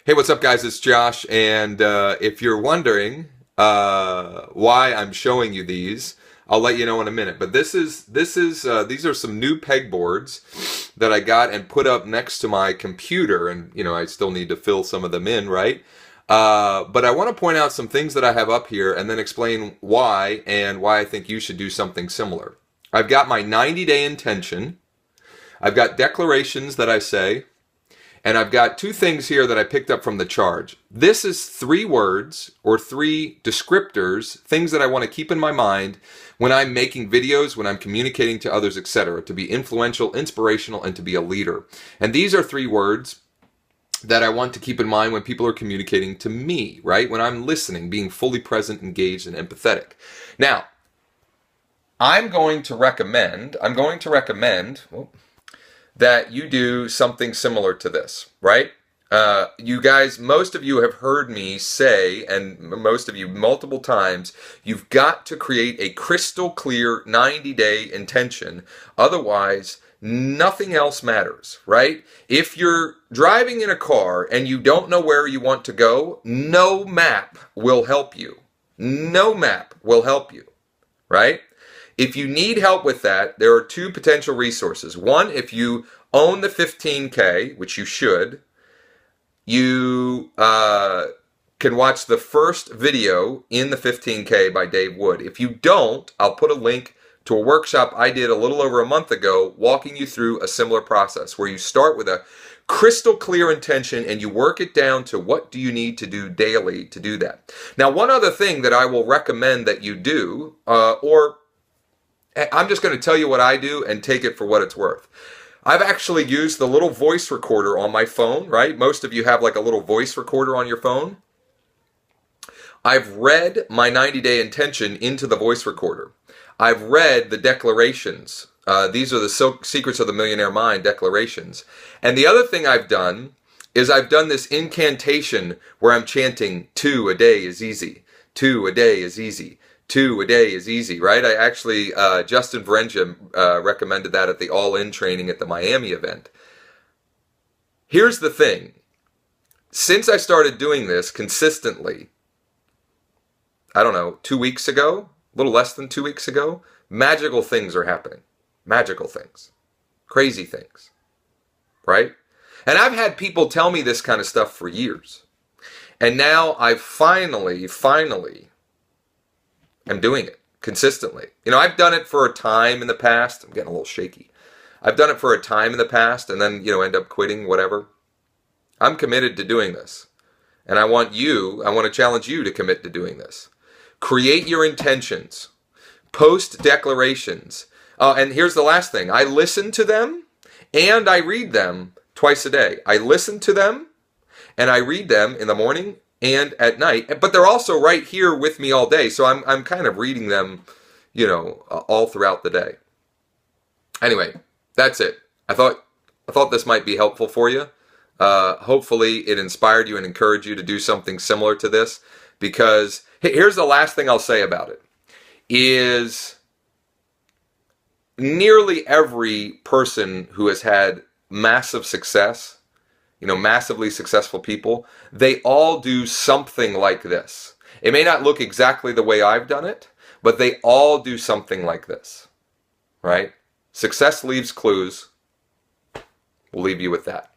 Hey, what's up, guys? It's Josh, and if you're wondering why I'm showing you these, I'll let you know in a minute. But these are some new pegboards that I got and put up next to my computer, and I still need to fill some of them in, right? But I want to point out some things that I have up here, and then explain why and why I think you should do something similar. I've got my 90-day intention. I've got declarations that I say. And I've got two things here that I picked up from the charge. This is 3 words or 3 descriptors, things that I want to keep in my mind when I'm making videos, when I'm communicating to others, etc., to be influential, inspirational, and to be a leader. And these are 3 words that I want to keep in mind when people are communicating to me, right? When I'm listening, being fully present, engaged, and empathetic. Now, I'm going to recommend that you do something similar to this, right? You guys, most of you have heard me say, and most of you multiple times, you've got to create a crystal clear 90-day intention. Otherwise, nothing else matters, right? If you're driving in a car and you don't know where you want to go, no map will help you. No map will help you, right? If you need help with that, there are 2 potential resources. One, if you own the 15K, which you should, you can watch the first video in the 15K by Dave Wood. If you don't, I'll put a link to a workshop I did a little over a month ago walking you through a similar process where you start with a crystal clear intention and you work it down to what do you need to do daily to do that. Now, one other thing that I will recommend that you do, or I'm just going to tell you what I do and take it for what it's worth. I've actually used the little voice recorder on my phone, right? Most of you have like a little voice recorder on your phone. I've read my 90-day intention into the voice recorder. I've read the declarations. These are the Secrets of the Millionaire Mind declarations. And the other thing I've done is I've done this incantation where I'm chanting, 2 a day is easy. 2 a day is easy. 2 a day is easy, right? I actually, Justin Varenja recommended that at the All-In training at the Miami event. Here's the thing. Since I started doing this consistently, I don't know, 2 weeks ago, a little less than 2 weeks ago, magical things are happening. Magical things. Crazy things. Right? And I've had people tell me this kind of stuff for years. And now I finally I'm doing it consistently. I've done it for a time in the past. I'm getting a little shaky. I've done it for a time in the past and then, end up quitting, whatever. I'm committed to doing this. And I want to challenge you to commit to doing this. Create your intentions. Post declarations. And here's the last thing. I listen to them and I read them twice a day. I listen to them and I read them in the morning and at night, but they're also right here with me all day, so I'm kind of reading them, all throughout the day. Anyway, that's it. I thought this might be helpful for you. Hopefully, it inspired you and encouraged you to do something similar to this. Because here's the last thing I'll say about it: is nearly every person who has had massive success, massively successful people, they all do something like this. It may not look exactly the way I've done it, but they all do something like this, right? Success leaves clues. We'll leave you with that.